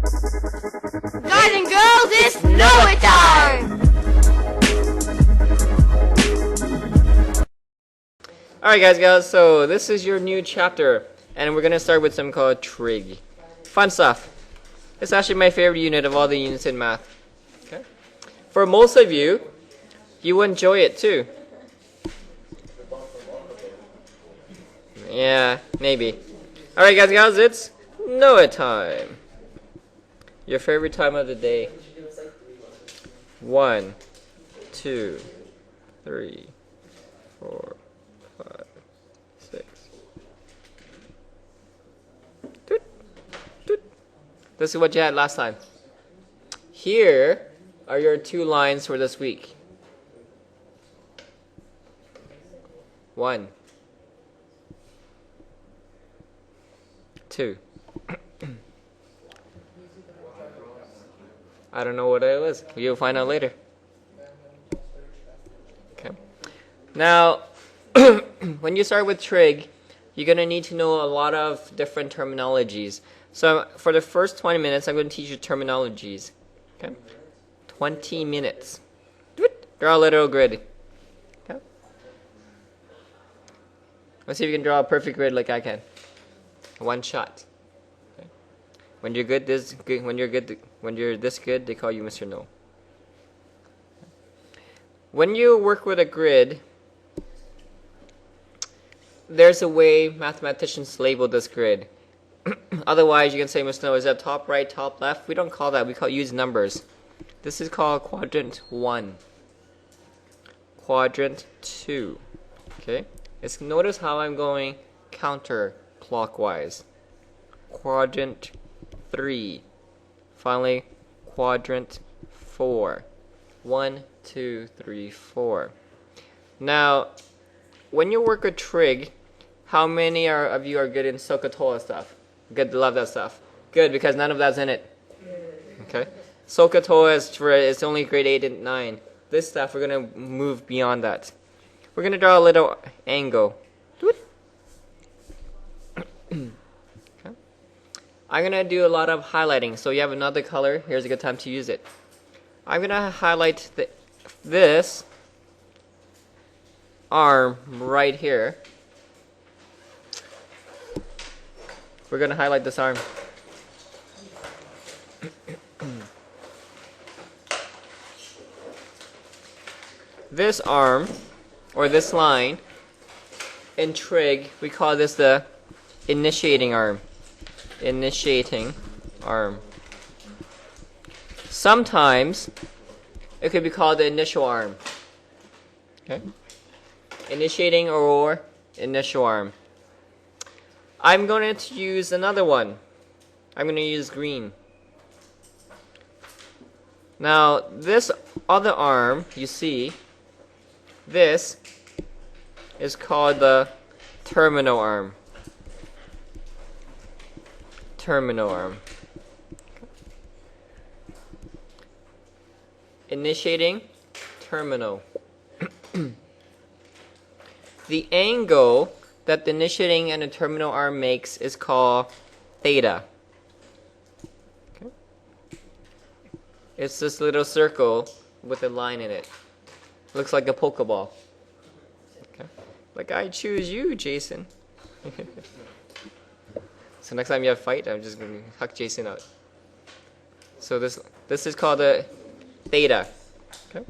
Guys and girls, it's Know It time! Alright guys, so this is your new chapter, and we're going to start with something called trig. Fun stuff. It's actually my favorite unit of all the units in math. Okay. For most of you, you enjoy it too. Yeah, maybe. Alright guys, it's Know It time. Your favorite time of the day. 1, 2, 3, 4, 5, 6. Doot, doot. This is what you had last time. Here are your 2 lines for this week. 1, 2. I don't know what it is. You'll find out later. Okay. Now, when you start with trig, you're going to need to know a lot of different terminologies. So for the first 20 minutes, I'm going to teach you terminologies. Okay. 20 minutes. Draw a little grid. Okay. Let's see if you can draw a perfect grid like I can. One shot. Okay. When you're this good, they call you Mr. No. When you work with a grid, there's a way mathematicians label this grid. Otherwise, you can say, Mr. No, is that top right, top left? We don't call that. We use numbers. This is called quadrant 1. Quadrant 2. Okay? Notice how I'm going counterclockwise. Quadrant 3. Finally, quadrant 4. 1, 2, 3, 4. Now, when you work with trig, how many of you are good in SOHCAHTOA stuff? Good, love that stuff. Good, because none of that's in it. Okay? SOHCAHTOA is only grade 8 and 9. This stuff, we're going to move beyond that. We're going to draw a little angle. I'm going to do a lot of highlighting. So you have another color. Here's a good time to use it. I'm going to highlight this arm right here. We're going to highlight this arm. This arm, or this line, in trig, we call this the initiating arm. Initiating arm. Sometimes it could be called the initial arm. Okay? Initiating or initial arm. I'm going to use another one. I'm going to use green. Now, this other arm, you see, this is called the terminal arm. Terminal arm. Initiating, terminal. The angle that the initiating and the terminal arm makes is called theta. Okay. It's this little circle with a line in it. Looks like a Pokeball. Okay. Like, I choose you, Jason. So next time you have a fight, I'm just going to huck Jason out. So this is called the theta. Okay?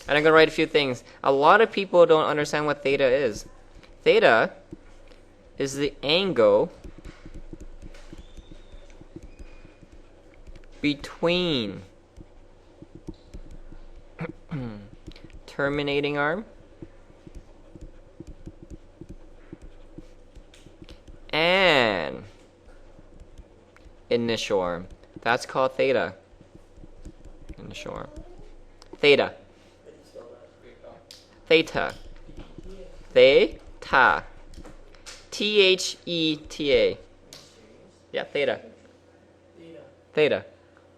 And I'm going to write a few things. A lot of people don't understand what theta is. Theta is the angle between terminating arm and initial arm. That's called theta. Initial arm. Theta. Theta. Theta. Theta. Yeah, theta. Theta.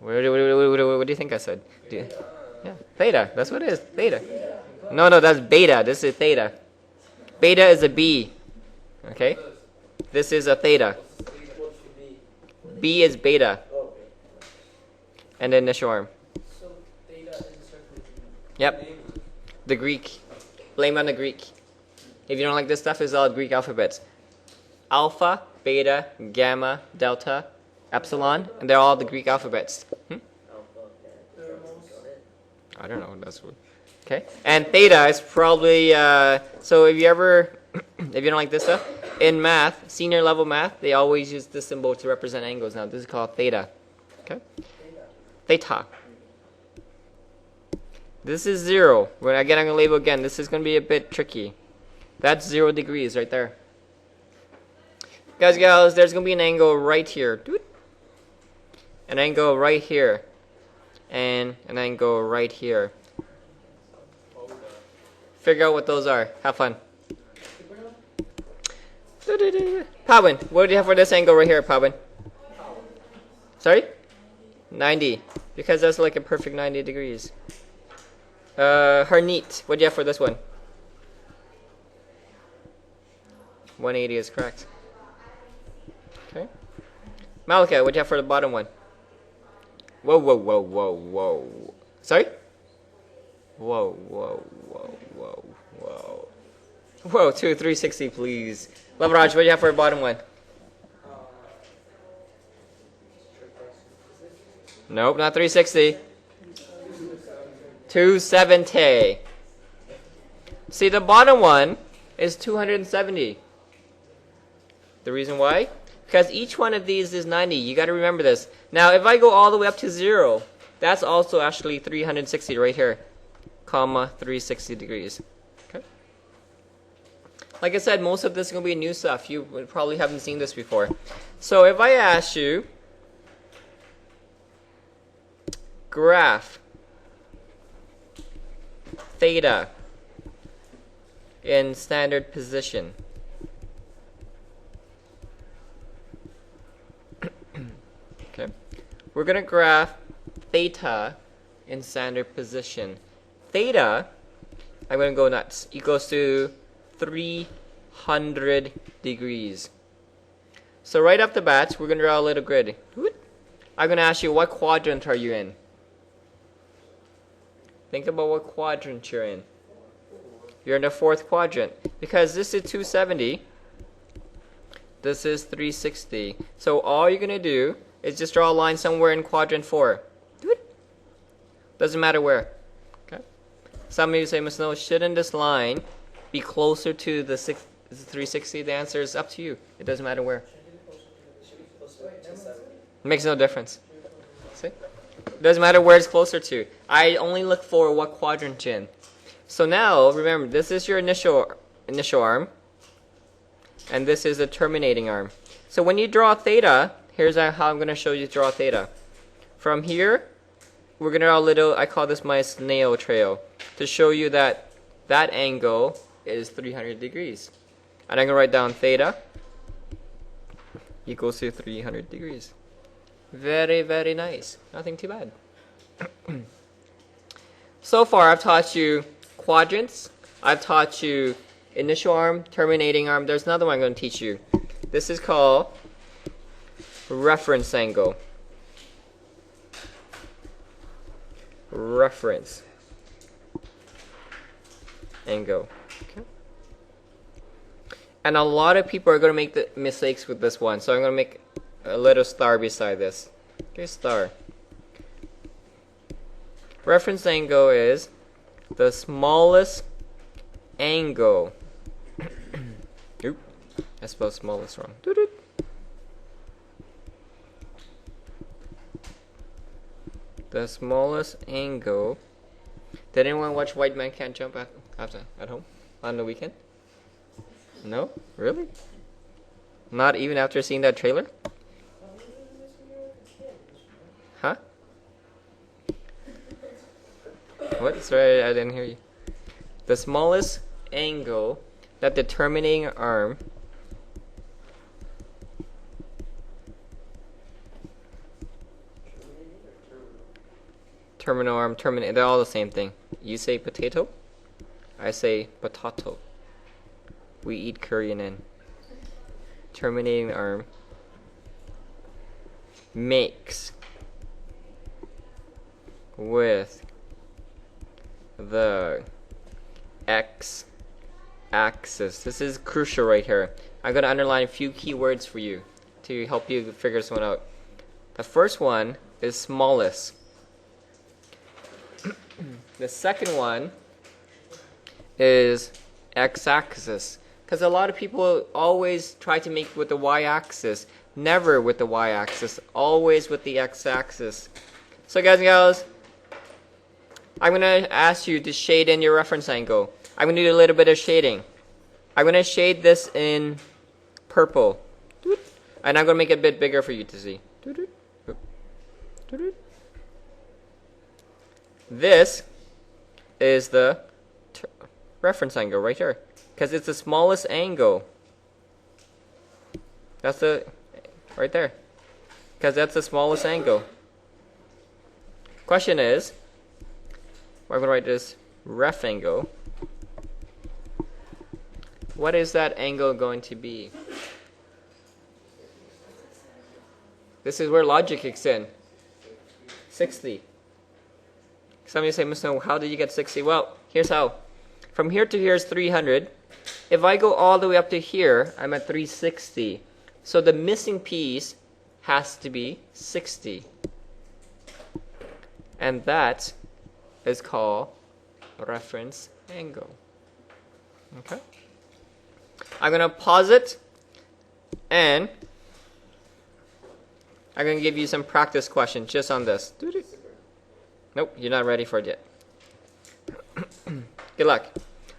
What do you think I said? Yeah, theta. That's what it is. Theta. No, that's beta. This is theta. Beta is a B. Okay? This is a theta. B is beta. and the initial arm. So theta is a circle. Yep. The Greek. Blame on the Greek. If you don't like this stuff, it's all Greek alphabets. Alpha, beta, gamma, delta, epsilon, and they're all the Greek alphabets. I don't know. That's what. Okay. And theta is probably so if you ever if you don't like this stuff in math, senior level math, they always use this symbol to represent angles. Now this is called theta. Okay. Theta. This is 0. When I'm gonna label again, this is gonna be a bit tricky. That's 0 degrees right there. Guys, gals, there's gonna be an angle right here. An angle right here. And an angle right here. Figure out what those are. Have fun. Pawin, what do you have for this angle right here, Pawin? Sorry? 90. Because that's like a perfect 90 degrees. Harneet, what do you have for this one? 180 is correct. Okay. Malika, what do you have for the bottom one? Whoa, whoa, whoa, whoa, whoa. Sorry? Whoa, whoa, whoa, whoa, whoa. Whoa, 360, please. Lavraj, what do you have for the bottom one? Nope, not 360. 270. See, the bottom one is 270. The reason why? Because each one of these is 90. You got to remember this. Now, if I go all the way up to 0, that's also actually 360 right here, comma 360 degrees. Okay. Like I said, most of this is going to be new stuff. You probably haven't seen this before. So if I ask you, graph theta in standard position. Okay. We're going to graph theta in standard position. Theta, I'm going to go nuts, equals to 300 degrees. So right off the bat, we're going to draw a little grid. I'm going to ask you, what quadrant are you in? Think about what quadrant you're in. You're in the 4th quadrant. Because this is 270. This is 360. So all you're going to do is just draw a line somewhere in quadrant 4. Doesn't matter where. Okay. Some of you say, Ms. Snow, shouldn't this line be closer to the 360? The answer is up to you. It doesn't matter where. It makes no difference. See? It doesn't matter where it's closer to. I only look for what quadrant you're in. So now, remember, this is your initial arm. And this is the terminating arm. So when you draw theta, here's how I'm going to show you to draw theta. From here, we're going to draw a little, I call this my snail trail, to show you that that angle is 300 degrees. And I'm going to write down theta equals to 300 degrees. Very, very nice. Nothing too bad. So far, I've taught you quadrants. I've taught you initial arm, terminating arm. There's another one I'm going to teach you. This is called reference angle. Reference angle. Okay. And a lot of people are going to make the mistakes with this one. So I'm going to make a little star beside this. Okay, star. Reference angle is the smallest angle. Oop, I spelled smallest wrong. Doo-doo. The smallest angle. Did anyone watch White Man Can't Jump at home on the weekend? No? Really? Not even after seeing that trailer? Huh? What? Sorry, I didn't hear you. The smallest angle that the terminating arm terminal arm, terminate, they're all the same thing. You say potato, I say potato. We eat Korean in. Terminating arm makes with the x-axis. This is crucial right here. I'm going to underline a few keywords for you to help you figure this one out. The first one is smallest. The second one is x-axis, because a lot of people always try to make it with the y-axis. Never with the y-axis, always with the x-axis. So guys and gals, I'm going to ask you to shade in your reference angle. I'm going to do a little bit of shading. I'm going to shade this in purple. And I'm going to make it a bit bigger for you to see. This is the reference angle right here, because it's the smallest angle. That's the right there, because that's the smallest angle. Question is, I'm going to write this ref angle. What is that angle going to be? This is where logic kicks in. 60. Somebody say, Mr. How did you get 60? Well, here's how. From here to here is 300. If I go all the way up to here, I'm at 360. So the missing piece has to be 60. And that is called reference angle. Okay? I'm going to pause it, and I'm going to give you some practice questions just on this. Nope, you're not ready for it yet. Good luck.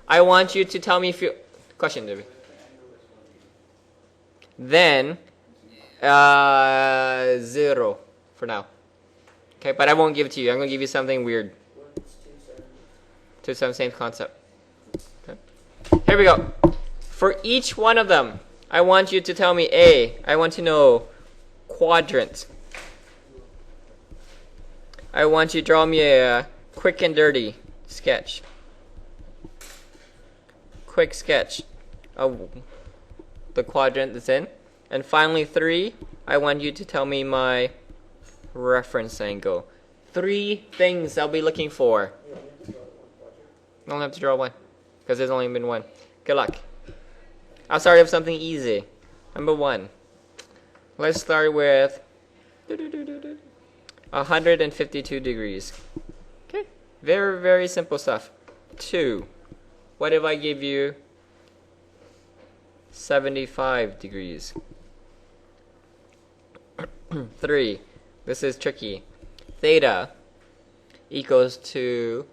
I want you to tell me if you... Question, Debbie. Then, 0 for now. Okay, but I won't give it to you. I'm going to give you something weird. 2-7, same concept. Okay. Here we go. For each one of them, I want you to tell me I want to know quadrant. I want you to draw me a quick and dirty sketch. Quick sketch of the quadrant that's in. And finally 3, I want you to tell me my reference angle. 3 things I'll be looking for. I don't have to draw one, because there's only been one. Good luck. I'll start with something easy. Number 1. Let's start with 152 degrees. Okay, very, very simple stuff. 2. What if I give you 75 degrees? 3. This is tricky. Theta equals to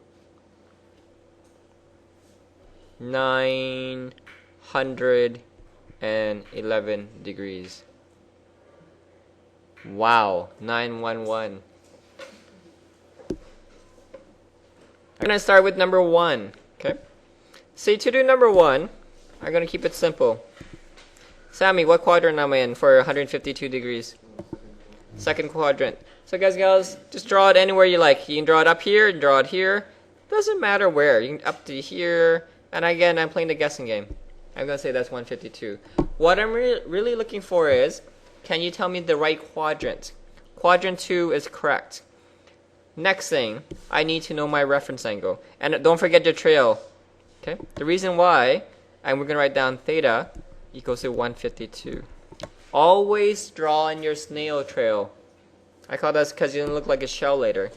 911 degrees. Wow, 911. I'm going to start with number 1. Okay. See, to do number 1, I'm going to keep it simple. Sammy, what quadrant am I in for 152 degrees? Second quadrant. So guys and gals, just draw it anywhere you like. You can draw it up here, you can draw it here. Doesn't matter where. You can up to here. And again, I'm playing the guessing game. I'm going to say that's 152. What I'm really looking for is, can you tell me the right quadrant? Quadrant 2 is correct. Next thing, I need to know my reference angle. And don't forget the trail. Okay? The reason why, and we're going to write down theta equals to 152. Always draw in your snail trail. I call that because you don't look like a shell later.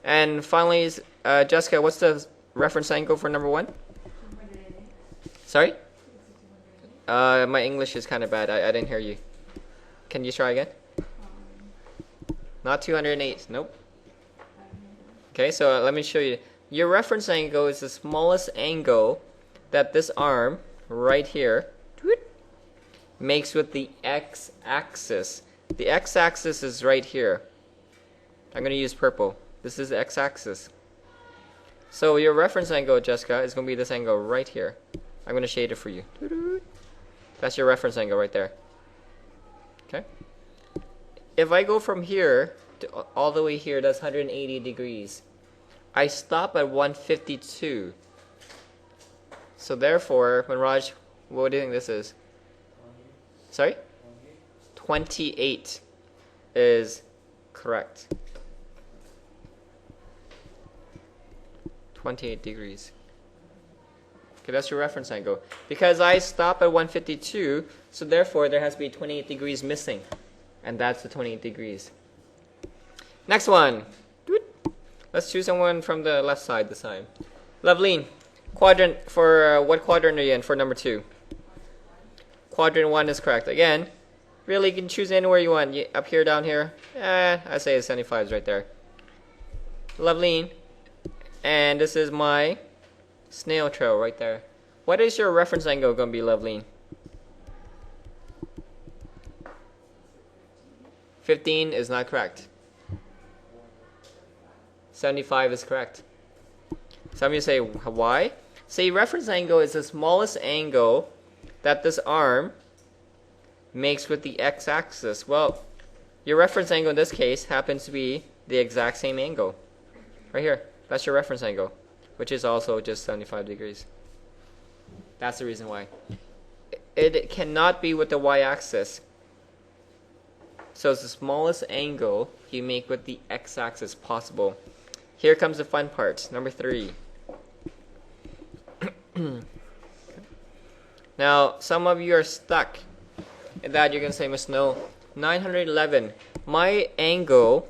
And finally, Jessica, what's the reference angle for number 1? Sorry? My English is kind of bad. I didn't hear you. Can you try again? Not 208. Nope. Okay, so let me show you. Your reference angle is the smallest angle that this arm right here makes with the x-axis. The x-axis is right here. I'm going to use purple. This is the x-axis. So your reference angle, Jessica, is going to be this angle right here. I'm going to shade it for you. That's your reference angle right there. Okay? If I go from here to all the way here, that's 180 degrees. I stop at 152. So therefore, when Raj, what do you think this is? Sorry? 28 is correct. 28 degrees. Okay, that's your reference angle. Because I stop at 152, so therefore there has to be 28 degrees missing. And that's the 28 degrees. Next one. Let's choose someone from the left side this time. Loveline, quadrant for what quadrant are you in for number 2? Quadrant 1 is correct. Again, really, you can choose anywhere you want. Up here, down here. I say 75 is right there. Loveline. And this is my snail trail right there. What is your reference angle going to be, Loveline? 15 is not correct. 75 is correct. Some of you say, why? Say reference angle is the smallest angle that this arm makes with the x-axis. Well, your reference angle in this case happens to be the exact same angle. Right here. That's your reference angle, which is also just 75 degrees. That's the reason why. It cannot be with the y-axis. So it's the smallest angle you make with the x-axis possible. Here comes the fun part, number 3. Now, some of you are stuck in that you're going to say, Miss Snow, 911. My angle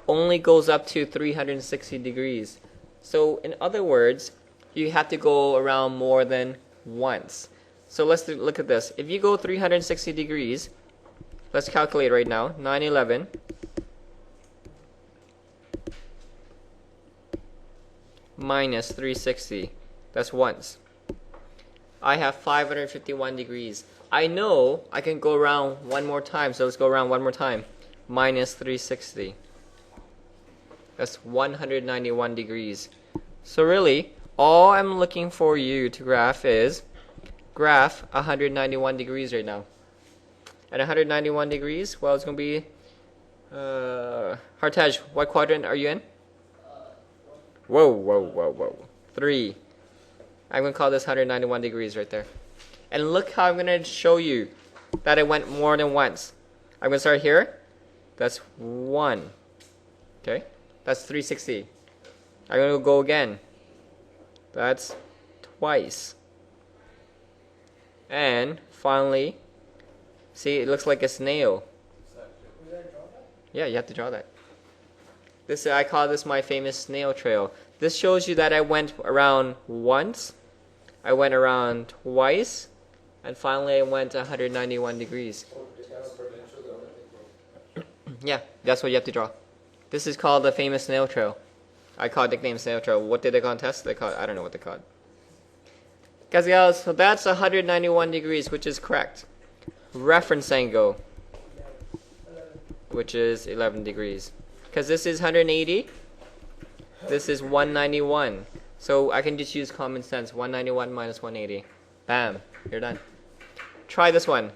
only goes up to 360 degrees. So, in other words, you have to go around more than once. So, let's look at this. If you go 360 degrees, let's calculate right now. 911 minus 360. That's once. I have 551 degrees. I know I can go around one more time, so let's go around one more time. Minus 360. That's 191 degrees. So really, all I'm looking for you to graph is graph 191 degrees right now. At 191 degrees, well, it's going to be Hartaj, what quadrant are you in? Whoa. 3. I'm going to call this 191 degrees right there. And look how I'm going to show you that it went more than once. I'm going to start here. That's 1. Okay? That's 360. I'm going to go again. That's twice. And finally, see, it looks like a snail. Yeah, you have to draw that. I call this my famous snail trail. This shows you that I went around once, I went around twice, and finally I went 191 degrees. Yeah, that's what you have to draw. This is called the famous snail trail. I call it nickname snail trail. What did they contest? They called, I don't know what they called. Guys, so that's 191 degrees, which is correct. Reference angle, which is 11 degrees. Because this is 180, this is 191. So I can just use common sense. 191 minus 180. Bam, you're done. Try this one.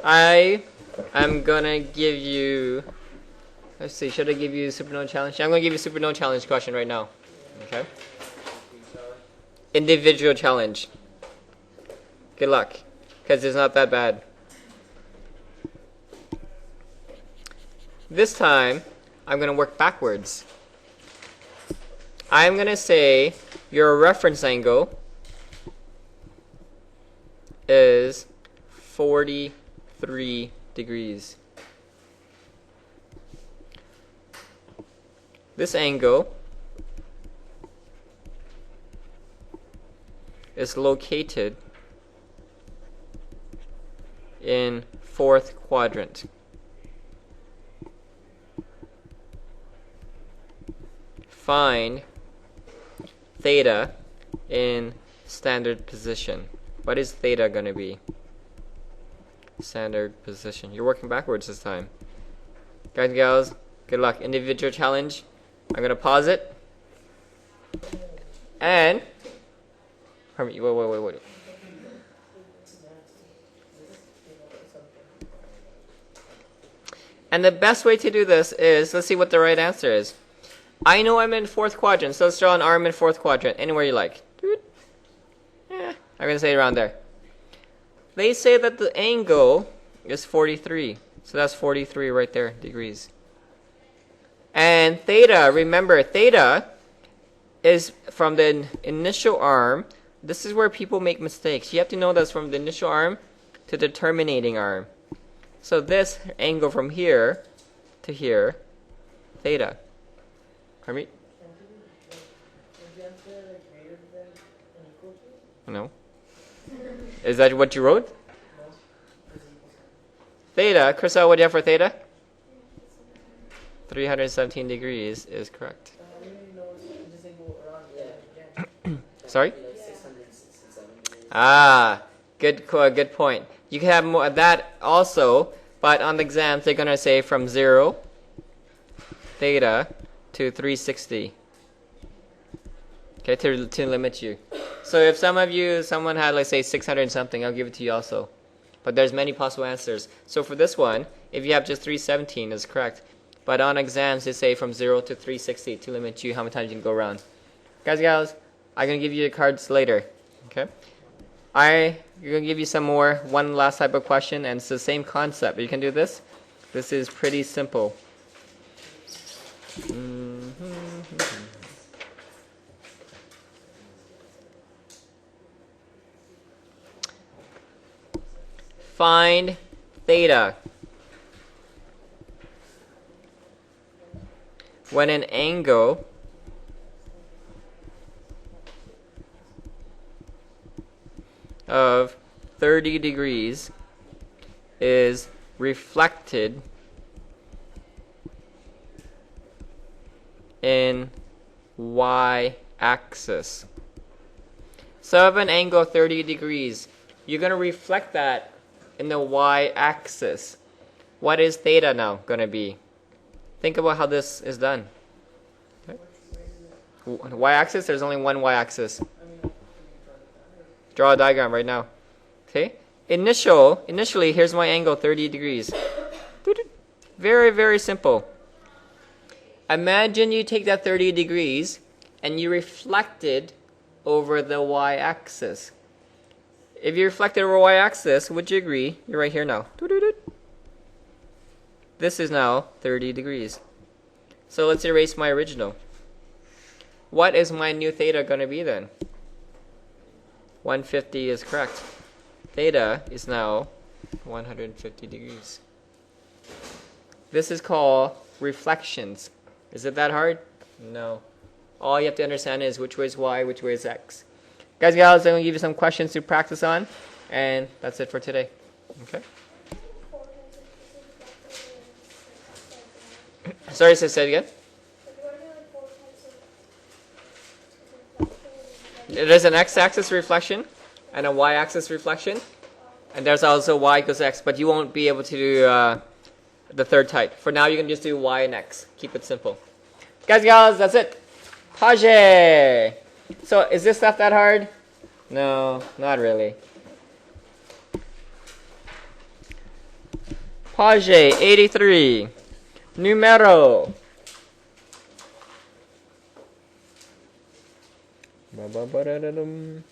I am gonna give you, let's see, should I give you a Supernova challenge? I'm gonna give you a Supernova challenge question right now. Okay? Individual challenge. Good luck, because it's not that bad. This time, I'm going to work backwards. I'm going to say your reference angle is 43 degrees. This angle is located in 4th quadrant. Find theta in standard position. What is theta going to be? Standard position. You're working backwards this time. Guys and gals, good luck. Individual challenge. I'm going to pause it. And wait. And the best way to do this is, let's see what the right answer is. I know I'm in 4th quadrant, so let's draw an arm in 4th quadrant, anywhere you like. I'm going to say around there. They say that the angle is 43. So that's 43 right there, degrees. And theta, remember, theta is from the initial arm. This is where people make mistakes. You have to know that's from the initial arm to the terminating arm. So this angle from here to here, theta. Harmeet? No. Is that what you wrote? Theta, Crystal, what do you have for theta? 317 degrees is correct. Sorry? Ah, good point. You can have more that also, but on the exams they're gonna say from 0 theta to 360. Okay, to limit you. So if someone had, let's say, 600 something, I'll give it to you also. But there's many possible answers. So for this one, if you have just 317 is correct. But on exams they say from 0 to 360 to limit you how many times you can go around. Guys, I'm gonna give you the cards later. Okay? I'm gonna give you one last type of question, and it's the same concept. You can do this. This is pretty simple. Find theta when an angle of 30 degrees is reflected in y-axis. So if an angle of 30 degrees, you're going to reflect that in the y-axis. What is theta now going to be? Think about how this is done. Okay. Y-axis, there's only one y-axis. Draw a diagram right now. Okay. Initially, here's my angle, 30 degrees. Very, very simple. Imagine you take that 30 degrees and you reflect it over the y-axis. If you reflect it over y-axis, would you agree? You're right here now. This is now 30 degrees. So let's erase my original. What is my new theta going to be then? 150 is correct. Theta is now 150 degrees. This is called reflections. Is it that hard? No. All you have to understand is which way is y, which way is x. Guys, gals, I'm going to give you some questions to practice on, and that's it for today. Okay? Sorry, say it again. There's an x-axis reflection and a y-axis reflection, and there's also y equals x, but you won't be able to do the third type. For now, you can just do y and x. Keep it simple. Guys, gals, that's it. Page. So, is this stuff that hard? No, not really. Page 83. Numero. Ba-ba-ba-da-da-dum.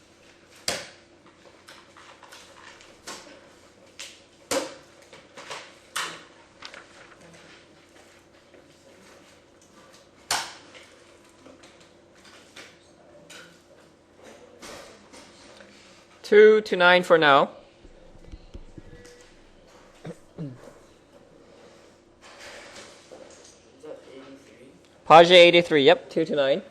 Two to 9 for now. Page 83, yep, 2 to 9.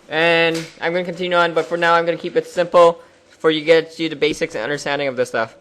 And I'm going to continue on, but for now I'm going to keep it simple for you to get you the basics and understanding of this stuff.